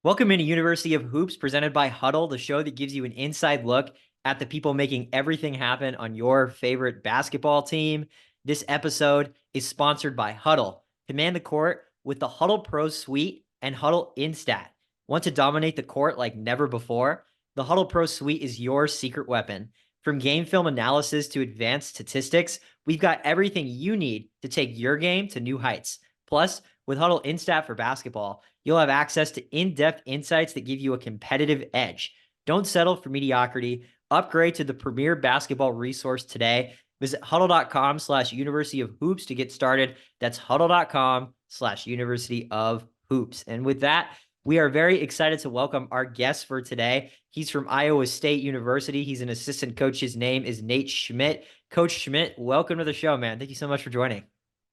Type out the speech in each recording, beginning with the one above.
Welcome into University of Hoops, presented by Hudl, the show that gives you an inside look at the people making everything happen on your favorite basketball team. This episode is sponsored by Hudl. Command the court with the Hudl Pro Suite and Hudl Instat. Want to dominate the court like never before? The Hudl Pro Suite is your secret weapon. From game film analysis to advanced statistics, we've got everything you need to take your game to new heights. Plus, with Hudl Instat for basketball, you'll have access to in-depth insights that give you a competitive edge. Don't settle for mediocrity. Upgrade to the premier basketball resource today. Visit huddle.com/University of Hoops to get started. That's huddle.com/University of Hoops. And with that, we are very excited to welcome our guest for today. He's from Iowa State University. He's an assistant coach. His name is Nate Schmidt. Coach Schmidt, welcome to the show, man. Thank you so much for joining.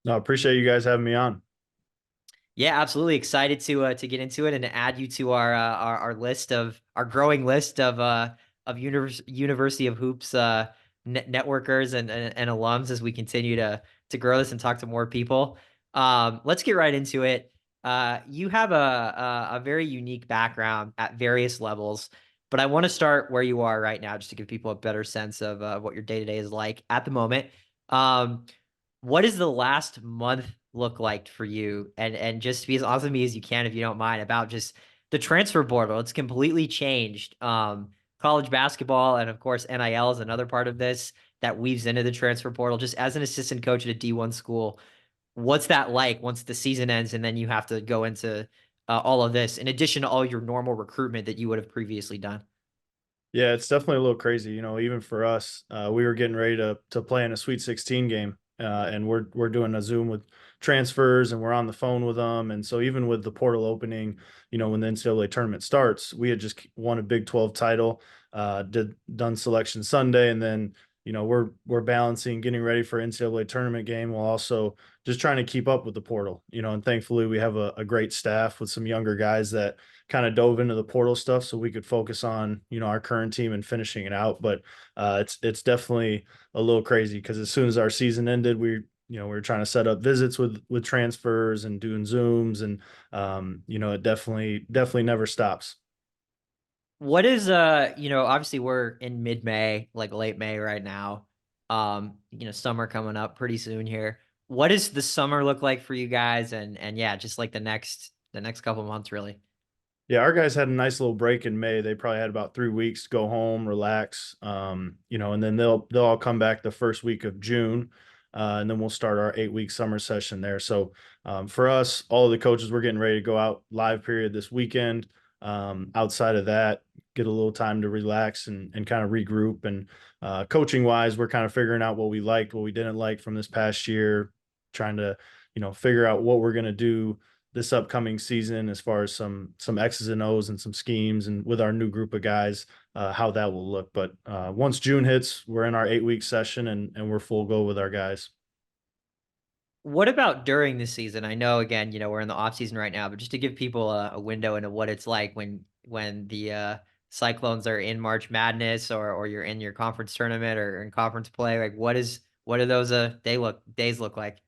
No, I appreciate you guys having me on. Yeah, absolutely excited to get into it and to add you to our list of our growing list of University of Hoops networkers and alums as we continue to grow this and talk to more people. Let's get right into it. You have a very unique background at various levels, but I want to start where you are right now just to give people a better sense of what your day-to-day is like at the moment. What does the last month look like for you? And just be as honest with me as you can, if you don't mind, about just the transfer portal. It's completely changed. College basketball and of course NIL is another part of this that weaves into the transfer portal. Just as an assistant coach at a D1 school, what's that like once the season ends and then you have to go into all of this in addition to all your normal recruitment that you would have previously done? Yeah, it's definitely a little crazy. Even for us, we were getting ready to play in a Sweet 16 game, and we're doing a Zoom with transfers, and we're on the phone with them. And so even with the portal opening, when the NCAA tournament starts, we had just won a Big 12 title, done selection Sunday, and then we're balancing getting ready for NCAA tournament game while also just trying to keep up with the portal. And thankfully we have a great staff with some younger guys that kind of dove into the portal stuff so we could focus on our current team and finishing it out. But it's definitely a little crazy because as soon as our season ended, we were trying to set up visits with transfers and doing Zooms, and it definitely never stops. What is obviously we're in mid-May, like late May right now. Summer coming up pretty soon here. What does the summer look like for you guys? And yeah, just like the next couple months really. Yeah, our guys had a nice little break in May. They probably had about 3 weeks to go home, relax, and then they'll all come back the first week of June, and then we'll start our 8 week summer session there. So for us, all of the coaches, we're getting ready to go out live period this weekend. Outside of that, get a little time to relax and kind of regroup. And coaching wise, we're kind of figuring out what we liked, what we didn't like from this past year, trying to figure out what we're going to do this upcoming season as far as some X's and O's and some schemes, and with our new group of guys, how that will look. But once June hits, we're in our 8 week session and we're full go with our guys. What about during the season? I know again, we're in the off season right now, but just to give people a window into what it's like when the Cyclones are in March Madness or you're in your conference tournament or in conference play, like what do those days look like?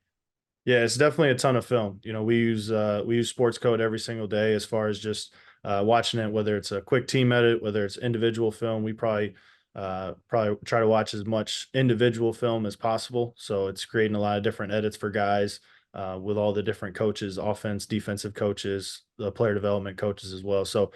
Yeah, it's definitely a ton of film. We use Sports Code every single day as far as just watching it, whether it's a quick team edit, whether it's individual film. We probably try to watch as much individual film as possible. So it's creating a lot of different edits for guys, with all the different coaches, offense, defensive coaches, the player development coaches as well. So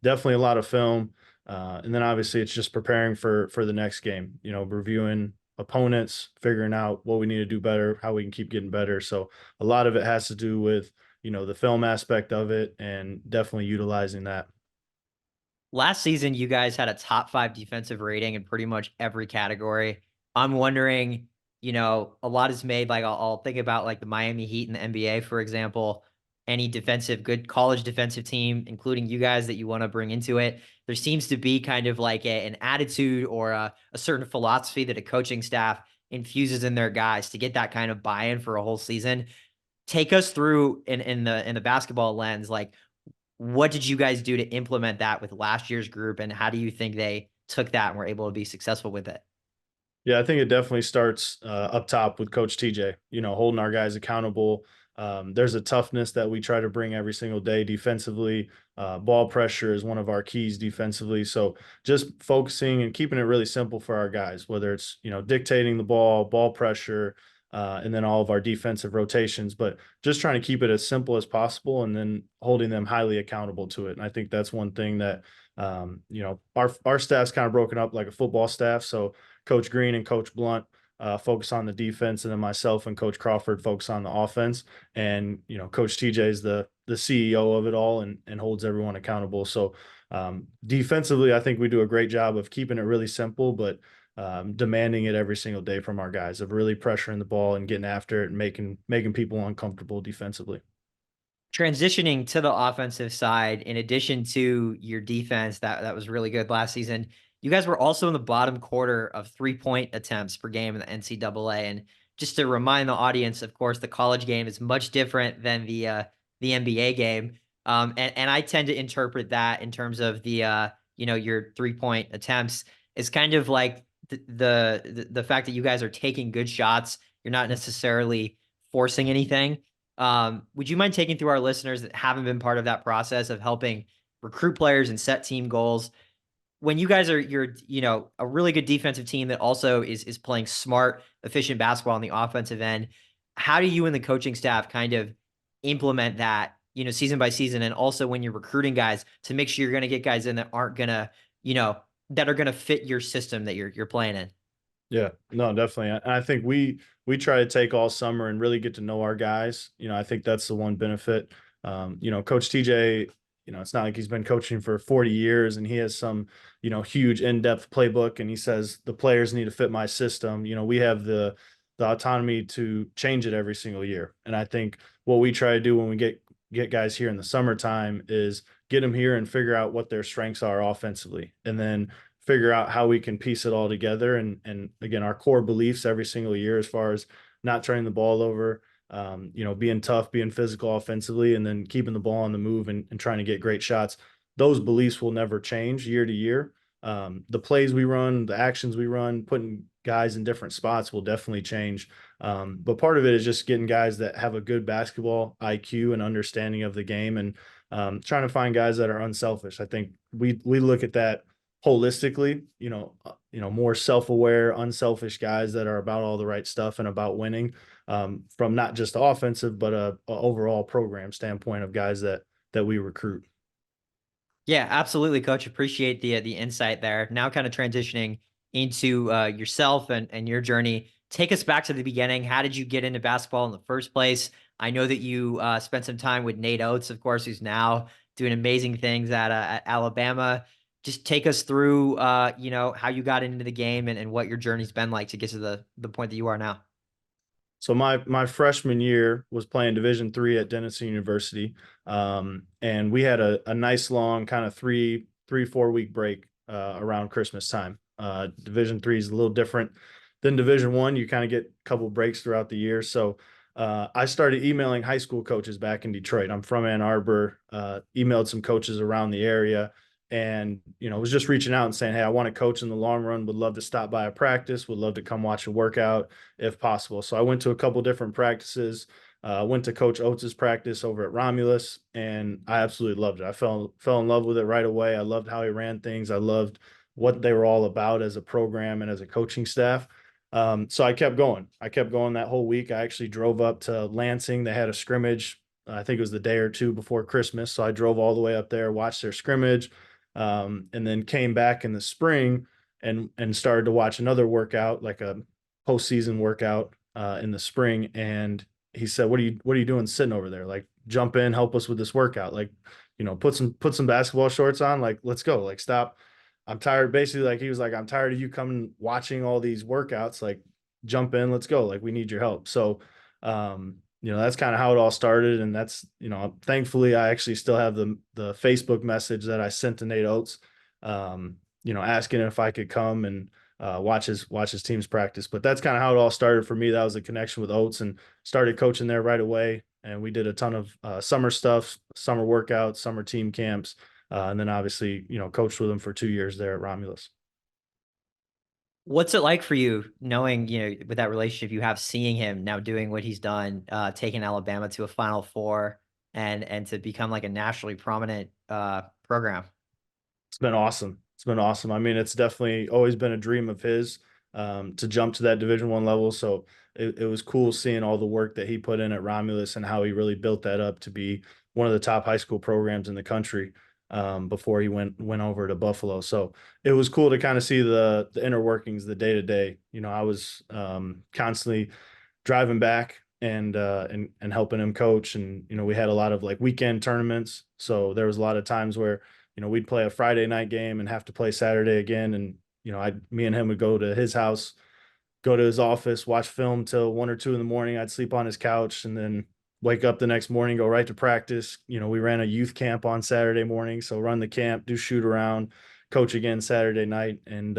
definitely a lot of film. And then obviously it's just preparing for the next game, reviewing opponents, figuring out what we need to do better, how we can keep getting better. So a lot of it has to do with, the film aspect of it and definitely utilizing that. Last season, you guys had a top 5 defensive rating in pretty much every category. I'm wondering, a lot is made, like I'll think about like the Miami Heat in the NBA, for example. Any good college defensive team, including you guys that you want to bring into it. There seems to be kind of like an attitude or a certain philosophy that a coaching staff infuses in their guys to get that kind of buy-in for a whole season. Take us through in the basketball lens, like what did you guys do to implement that with last year's group, and how do you think they took that and were able to be successful with it? Yeah, I think it definitely starts up top with Coach TJ, holding our guys accountable, There's a toughness that we try to bring every single day defensively. Ball pressure is one of our keys defensively. So just focusing and keeping it really simple for our guys, whether it's, dictating the ball pressure, and then all of our defensive rotations, but just trying to keep it as simple as possible and then holding them highly accountable to it. And I think that's one thing that, our staff's kind of broken up like a football staff. So Coach Green and Coach Blunt focus on the defense, and then myself and Coach Crawford focus on the offense. And Coach TJ is the CEO of it all and holds everyone accountable. So defensively, I think we do a great job of keeping it really simple, but demanding it every single day from our guys, of really pressuring the ball and getting after it and making people uncomfortable defensively. Transitioning to the offensive side, in addition to your defense that was really good last season, you guys were also in the bottom quarter of 3-point attempts per game in the NCAA. And just to remind the audience, of course, the college game is much different than the NBA game. And I tend to interpret that in terms of your 3-point attempts is kind of like the fact that you guys are taking good shots. You're not necessarily forcing anything. Would you mind taking through our listeners that haven't been part of that process of helping recruit players and set team goals? When you guys you're a really good defensive team that also is playing smart, efficient basketball on the offensive end, how do you and the coaching staff kind of implement that, season by season, and also when you're recruiting guys to make sure you're going to get guys in that aren't gonna, that are gonna fit your system that you're playing in? Yeah, no, definitely. And I think we try to take all summer and really get to know our guys. I think that's the one benefit. Coach TJ, it's not like he's been coaching for 40 years and he has some, huge in-depth playbook and he says the players need to fit my system. We have the autonomy to change it every single year. And I think what we try to do when we get guys here in the summertime is get them here and figure out what their strengths are offensively, and then figure out how we can piece it all together. And again, our core beliefs every single year, as far as not turning the ball over, being tough, being physical offensively, and then keeping the ball on the move and trying to get great shots. Those beliefs will never change year to year. The plays we run, the actions we run, putting guys in different spots will definitely change. But part of it is just getting guys that have a good basketball IQ and understanding of the game, and trying to find guys that are unselfish. I think we look at that holistically, more self-aware, unselfish guys that are about all the right stuff and about winning, from not just the offensive, but a overall program standpoint of guys that we recruit. Yeah, absolutely, coach. Appreciate the insight there. Now, kind of transitioning into yourself and your journey. Take us back to the beginning. How did you get into basketball in the first place? I know that you spent some time with Nate Oates, of course, who's now doing amazing things at Alabama. Just take us through, how you got into the game and what your journey's been like to get to the point that you are now. So my freshman year was playing Division III at Denison University, and we had a nice long kind of 4 week break around Christmas time. Division III is a little different than Division I. You kind of get a couple breaks throughout the year. So I started emailing high school coaches back in Detroit. I'm from Ann Arbor. Emailed some coaches around the area, and was just reaching out and saying, hey, I want to coach in the long run, would love to stop by a practice, would love to come watch a workout if possible. So I went to a couple different practices, went to Coach Oates's practice over at Romulus, and I absolutely loved it. I fell in love with it right away. I loved how he ran things. I loved what they were all about as a program and as a coaching staff. So I kept going. That whole week. I actually drove up to Lansing. They had a scrimmage. I think it was the day or two before Christmas. So I drove all the way up there, watched their scrimmage, and then came back in the spring and started to watch another workout, like a postseason workout in the spring. And he said, what are you doing sitting over there? Like, jump in, help us with this workout. Like, put some basketball shorts on. Like, let's go. Like, stop. I'm tired. Basically, like, he was like, I'm tired of you coming watching all these workouts. Like, jump in, let's go. Like, we need your help. So that's kind of how it all started. And that's, thankfully I actually still have the Facebook message that I sent to Nate Oates, asking if I could come and watch his team's practice. But that's kind of how it all started for me. That was a connection with Oates, and started coaching there right away. And we did a ton of summer stuff, summer workouts, summer team camps. And then obviously, coached with him for 2 years there at Romulus. What's it like for you knowing, with that relationship you have, seeing him now doing what he's done, taking Alabama to a Final Four and to become like a nationally prominent program? It's been awesome. It's been awesome. I mean, it's definitely always been a dream of his, to jump to that Division 1 level. So it was cool seeing all the work that he put in at Romulus and how he really built that up to be one of the top high school programs in the country, before he went over to Buffalo. So it was cool to kind of see the inner workings, the day to day. I was, constantly driving back and helping him coach. And we had a lot of like weekend tournaments, so there was a lot of times where we'd play a Friday night game and have to play Saturday again. And I me and him would go to his house, go to his office, watch film till 1 or 2 in the morning. I'd sleep on his couch and then wake up the next morning, go right to practice. We ran a youth camp on Saturday morning, so run the camp, do shoot around, coach again Saturday night. And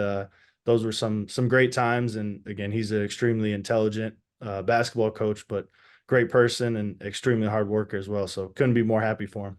those were some great times. And again, he's an extremely intelligent basketball coach, but great person and extremely hard worker as well. So couldn't be more happy for him.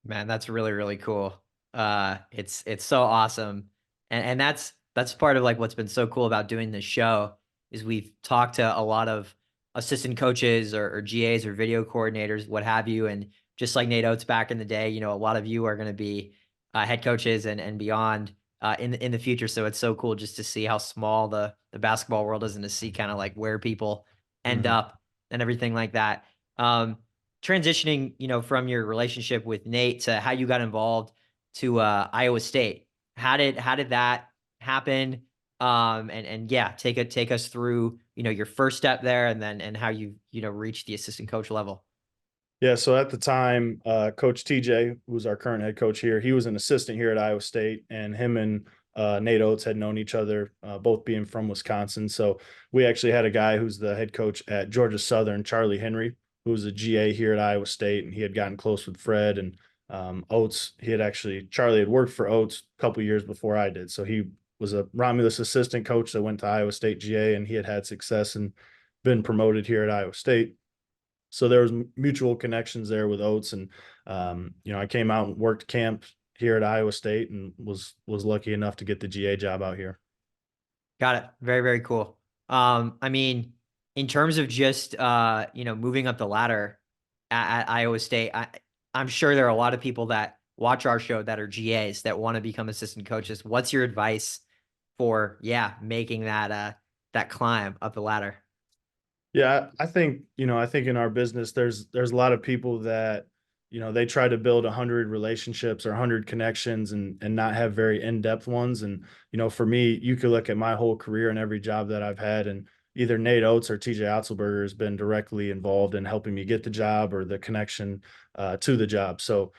Man, that's really, really cool. It's so awesome. And that's part of like what's been so cool about doing this show is we've talked to a lot of assistant coaches or GAs or video coordinators, what have you. And just like Nate Oates back in the day, a lot of you are going to be head coaches and beyond in the future. So it's so cool just to see how small the basketball world is and to see kind of like where people end Mhm. up and everything like that. Um, Transitioning, from your relationship with Nate to how you got involved to Iowa State. How did that happen? And yeah, take us through, your first step there and then and how you reached the assistant coach level. Yeah, so at the time, Coach TJ, who's our current head coach here, he was an assistant here at Iowa State, and him and Nate Oates had known each other, both being from Wisconsin. So we actually had a guy who's the head coach at Georgia Southern, Charlie Henry, who was a GA here at Iowa State, and he had gotten close with Fred and Oates. Charlie had worked for Oates a couple years before I did, so he was a Romulus assistant coach that went to Iowa State GA, and he had success and been promoted here at Iowa State. So there was mutual connections there with Oates. And I came out and worked camp here at Iowa State and was lucky enough to get the GA job out here. Got it. Very, very cool. I mean, in terms of just moving up the ladder at Iowa State, I'm sure there are a lot of people that watch our show that are GAs that want to become assistant coaches. What's your advice for making that climb up the ladder? Yeah, I think in our business there's a lot of people that they try to build 100 relationships or 100 connections and not have very in-depth ones. And for me, you could look at my whole career and every job that I've had, and either Nate Oates or TJ Otzelberger has been directly involved in helping me get the job or the connection to the job. So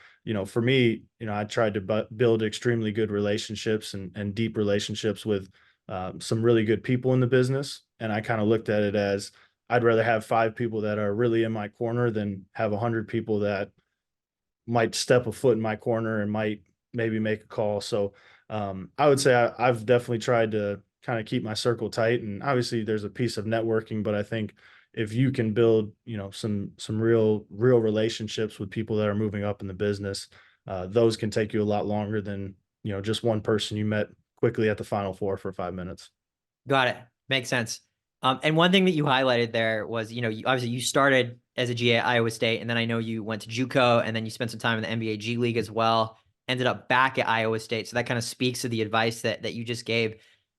for me, I tried to build extremely good relationships and deep relationships with some really good people in the business. And I kind of looked at it as I'd rather have 5 people that are really in my corner than have 100 people that might step a foot in my corner and might maybe make a call. So I would say I've definitely tried to kind of keep my circle tight. And obviously there's a piece of networking, but I think if you can build, some real relationships with people that are moving up in the business, those can take you a lot longer than, just one person you met quickly at the Final Four for 5 minutes. Got it. Makes sense. And one thing that you highlighted there was, obviously you started as a GA at Iowa State, and then I know you went to JUCO, and then you spent some time in the NBA G League as well. Ended up back at Iowa State, so that kind of speaks to the advice that you just gave.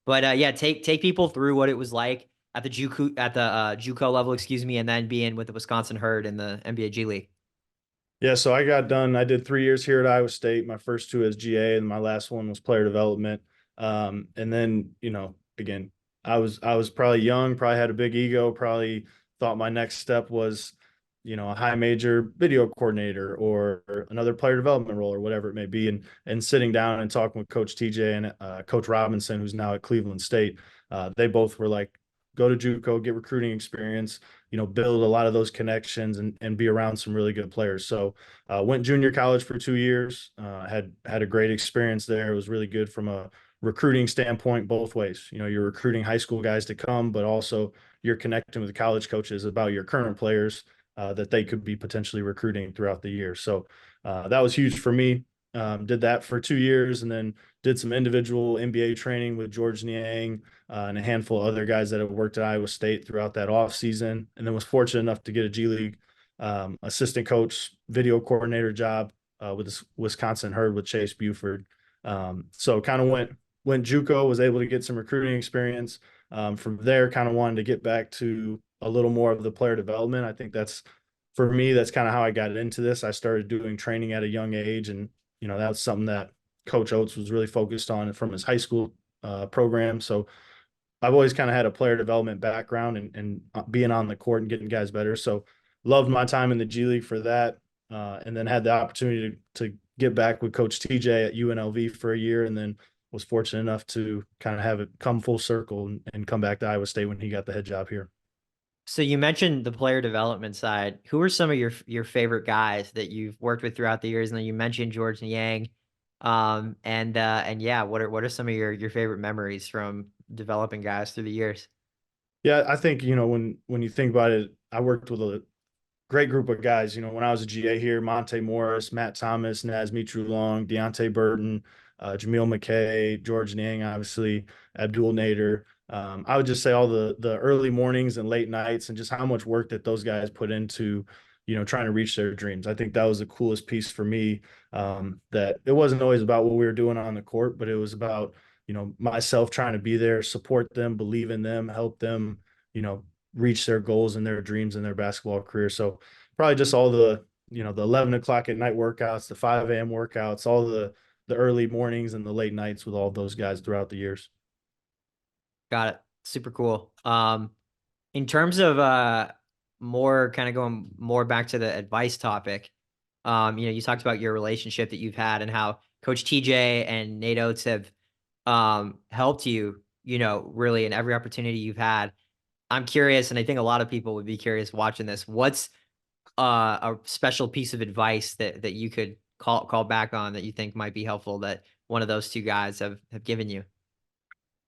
But yeah, take people through what it was like at the JUCO level, excuse me, and then being with the Wisconsin Herd in the NBA G League. Yeah, so I got done. I did 3 years here at Iowa State. My first two as GA, and my last one was player development. And then, again, I was probably young, probably had a big ego, probably thought my next step was, a high major video coordinator or another player development role or whatever it may be. And sitting down and talking with Coach TJ and Coach Robinson, who's now at Cleveland State, they both were like, go to JUCO, get recruiting experience, build a lot of those connections and be around some really good players. So went junior college for 2 years, had a great experience there. It was really good from a recruiting standpoint both ways. You're recruiting high school guys to come, but also you're connecting with the college coaches about your current players that they could be potentially recruiting throughout the year. So that was huge for me. Did that for 2 years, and then did some individual NBA training with George Niang and a handful of other guys that have worked at Iowa State throughout that off season, and then was fortunate enough to get a G League assistant coach, video coordinator job with this Wisconsin Herd with Chase Buford. So kind of went JUCO, was able to get some recruiting experience. From there, kind of wanted to get back to a little more of the player development. I think that's for me, that's kind of how I got into this. I started doing training at a young age, and that's something that Coach Oates was really focused on from his high school program. So I've always kind of had a player development background and being on the court and getting guys better. So loved my time in the G League for that, and then had the opportunity to get back with Coach TJ at UNLV for a year, and then was fortunate enough to kind of have it come full circle and come back to Iowa State when he got the head job here. So you mentioned the player development side. Who are some of your favorite guys that you've worked with throughout the years? And then you mentioned George Niang. And yeah, what are some of your favorite memories from developing guys through the years? Yeah, I think when you think about it, I worked with a great group of guys. When I was a GA here, Monte Morris, Matt Thomas, Naz Mitrou-Long, Deontay Burton, Jameel McKay, George Niang, obviously, Abdul Nader. I would just say all the early mornings and late nights and just how much work that those guys put into, trying to reach their dreams. I think that was the coolest piece for me, that it wasn't always about what we were doing on the court, but it was about, myself trying to be there, support them, believe in them, help them, you know, reach their goals and their dreams in their basketball career. So probably just all the 11 o'clock at night workouts, the 5 a.m. workouts, all the early mornings and the late nights with all those guys throughout the years. Got it. Super cool. In terms of more kind of going more back to the advice topic, you talked about your relationship that you've had and how Coach TJ and Nate Oates have helped you, really in every opportunity you've had. I'm curious, and I think a lot of people would be curious watching this. What's a special piece of advice that you could call back on that you think might be helpful that one of those two guys have given you?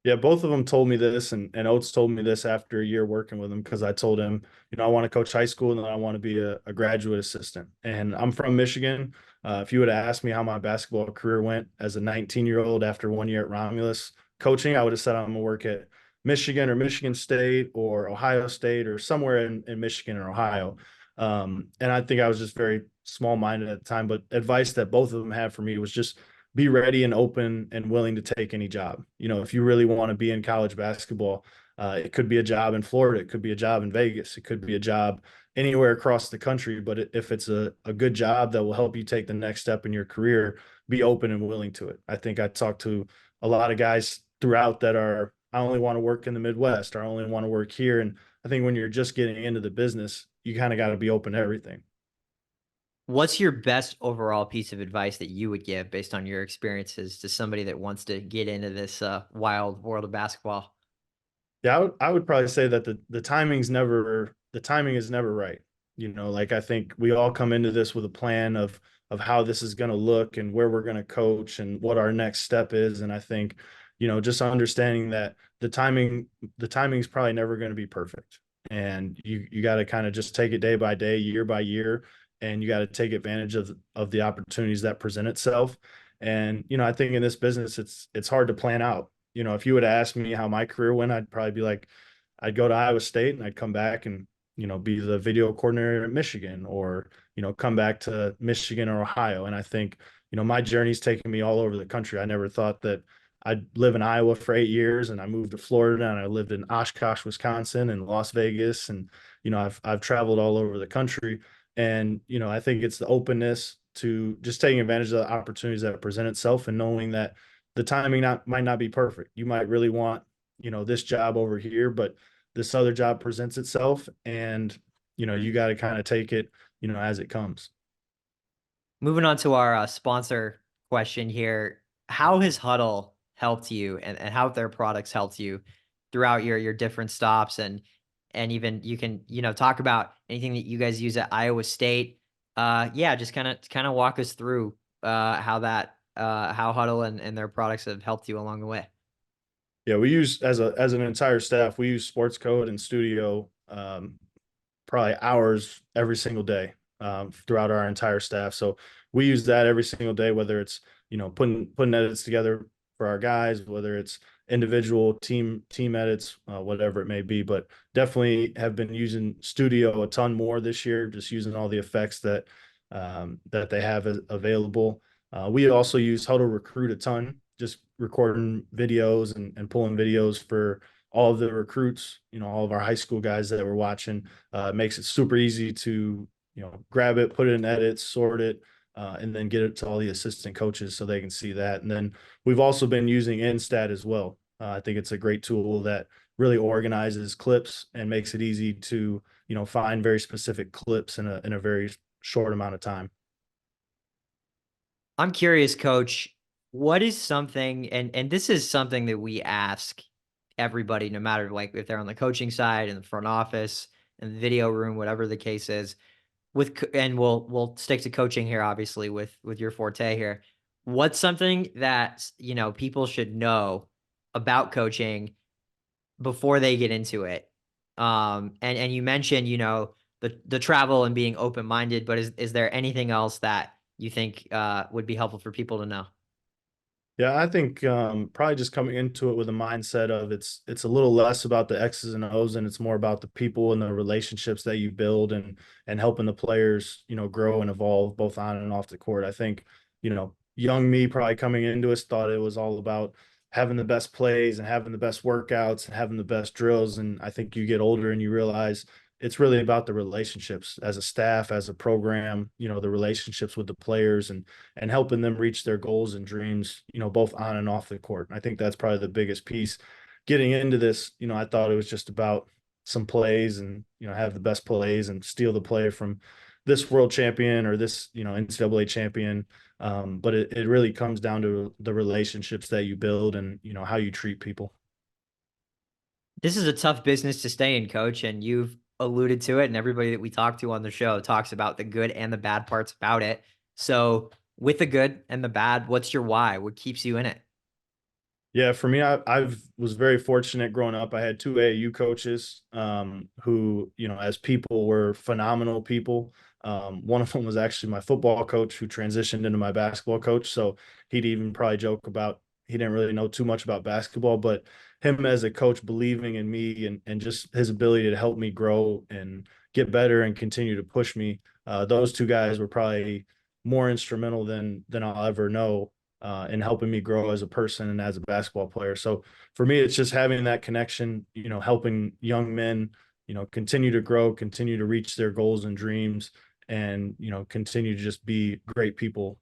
Yeah, both of them told me this, and Oates told me this after a year working with him because I told him, I want to coach high school and then I want to be a graduate assistant. And I'm from Michigan. If you would have asked me how my basketball career went as a 19-year-old after 1 year at Romulus coaching, I would have said I'm going to work at Michigan or Michigan State or Ohio State or somewhere in Michigan or Ohio. And I think I was just very small-minded at the time. But advice that both of them had for me was just be ready and open and willing to take any job. If you really want to be in college basketball, it could be a job in Florida, it could be a job in Vegas, it could be a job anywhere across the country. But if it's a good job that will help you take the next step in your career, be open and willing to it. I think I talked to a lot of guys throughout that are, I only want to work in the Midwest, or I only want to work here. And I think when you're just getting into the business, you kind of got to be open to everything. What's your best overall piece of advice that you would give based on your experiences to somebody that wants to get into this wild world of basketball? Yeah, I would probably say that the timing is never right. Like I think we all come into this with a plan of how this is going to look and where we're going to coach and what our next step is. And I think, just understanding that the timing is probably never going to be perfect. And you got to kind of just take it day by day, year by year, and you got to take advantage of the opportunities that present itself. And, I think in this business, it's hard to plan out. If you would ask me how my career went, I'd probably be like, I'd go to Iowa State and I'd come back and, be the video coordinator at Michigan, or, come back to Michigan or Ohio. And I think, my journey's taken me all over the country. I never thought that I'd live in Iowa for 8 years, and I moved to Florida, and I lived in Oshkosh, Wisconsin, and Las Vegas. And, I've traveled all over the country. And, I think it's the openness to just taking advantage of the opportunities that present itself, and knowing that the timing might not be perfect. You might really want, this job over here, but this other job presents itself, and, you got to kind of take it, as it comes. Moving on to our sponsor question here. How has Hudl helped you and how have their products helped you throughout your different stops and even you can, talk about anything that you guys use at Iowa State. Yeah, just kind of walk us through how Hudl and their products have helped you along the way. Yeah, we use as an entire staff, we use Sports Code and Studio, probably hours every single day. throughout our entire staff. So we use that every single day, whether it's, putting edits together for our guys, whether it's individual team edits, whatever it may be. But definitely have been using Studio a ton more this year, just using all the effects that they have available. We also use Hudl Recruit a ton, just recording videos and pulling videos for all of the recruits, all of our high school guys that we're watching. It makes it super easy to, grab it, put it in edits, sort it, and then get it to all the assistant coaches so they can see that. And then we've also been using Instat as well. I think it's a great tool that really organizes clips and makes it easy to, find very specific clips in a very short amount of time. I'm curious, Coach, what is something, and this is something that we ask everybody, no matter like if they're on the coaching side, in the front office, in the video room, whatever the case is, and we'll stick to coaching here, obviously, with your forte here. What's something that people should know about coaching before they get into it? And you mentioned, the travel and being open-minded, but is there anything else that you think would be helpful for people to know? Yeah, I think probably just coming into it with a mindset of it's a little less about the X's and O's and it's more about the people and the relationships that you build and helping the players, grow and evolve both on and off the court. I think, young me probably coming into us thought it was all about having the best plays and having the best workouts and having the best drills. And I think you get older and you realize it's really about the relationships as a staff, as a program, the relationships with the players and helping them reach their goals and dreams, both on and off the court. I think that's probably the biggest piece. Getting into this, I thought it was just about some plays and, have the best plays and steal the play from this world champion or this, NCAA champion. But it really comes down to the relationships that you build and, how you treat people. This is a tough business to stay in, Coach, and you've alluded to it, and everybody that we talk to on the show talks about the good and the bad parts about it. So, with the good and the bad, what's your why? What keeps you in it? Yeah, for me, I've was very fortunate growing up. I had two AAU coaches who, as people were phenomenal people. One of them was actually my football coach who transitioned into my basketball coach. So he'd even probably joke about he didn't really know too much about basketball, but him as a coach believing in me and just his ability to help me grow and get better and continue to push me. Those two guys were probably more instrumental than I'll ever know and helping me grow as a person and as a basketball player. So for me, it's just having that connection, helping young men, continue to grow, continue to reach their goals and dreams, and, continue to just be great people.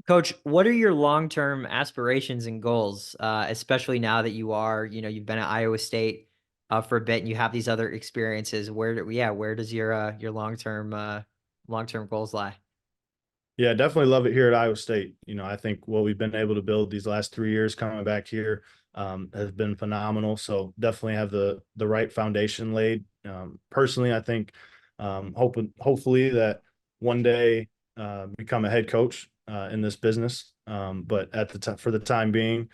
Coach, what are your long-term aspirations and goals, especially now that you've been at Iowa State for a bit and you have these other experiences? Where does your long-term goals lie? Yeah, definitely love it here at Iowa State. I think what we've been able to build these last 3 years coming back here has been phenomenal. So definitely have the right foundation laid. Personally, I think hopefully that one day become a head coach in this business. But at the time for the time being,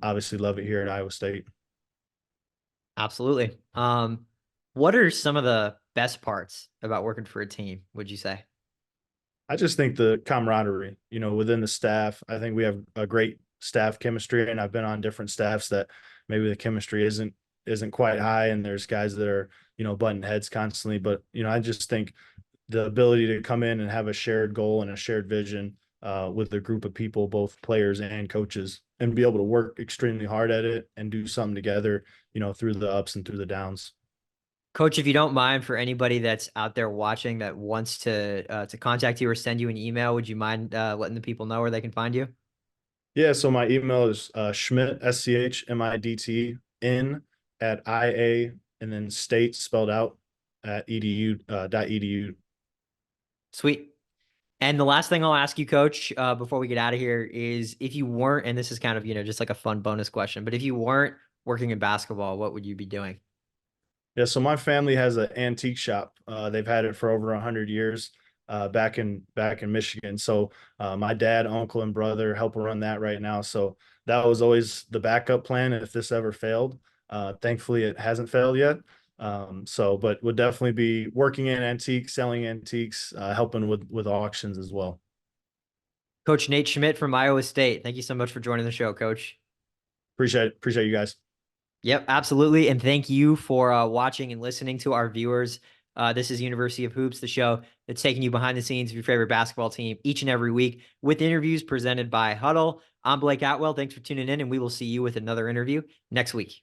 obviously love it here at Iowa State. Absolutely. What are some of the best parts about working for a team, would you say? I just think the camaraderie, within the staff, I think we have a great staff chemistry, and I've been on different staffs that maybe the chemistry isn't quite high, and there's guys that are, butting heads constantly. But I just think the ability to come in and have a shared goal and a shared vision with a group of people, both players and coaches, and be able to work extremely hard at it and do something together, through the ups and through the downs. Coach, if you don't mind, for anybody that's out there watching that wants to contact you or send you an email, would you mind letting the people know where they can find you? Yeah, so my email is Schmidt, SCHMIDT, in at IA, and then state spelled out at edu. Sweet. And the last thing I'll ask you, Coach, before we get out of here is if you weren't, and this is kind of, just like a fun bonus question, but if you weren't working in basketball, what would you be doing? Yeah, so my family has an antique shop. They've had it for over 100 years, back in Michigan. So my dad, uncle, and brother help run that right now. So that was always the backup plan if this ever failed. Thankfully, it hasn't failed yet. So, but would definitely be working in antiques, selling antiques, helping with auctions as well. Coach Nate Schmidt from Iowa State. Thank you so much for joining the show, Coach. Appreciate you guys. Yep, absolutely. And thank you for watching and listening to our viewers. This is University of Hoops, the show that's taking you behind the scenes of your favorite basketball team each and every week with interviews presented by Hudl. I'm Blake Atwell. Thanks for tuning in, and we will see you with another interview next week.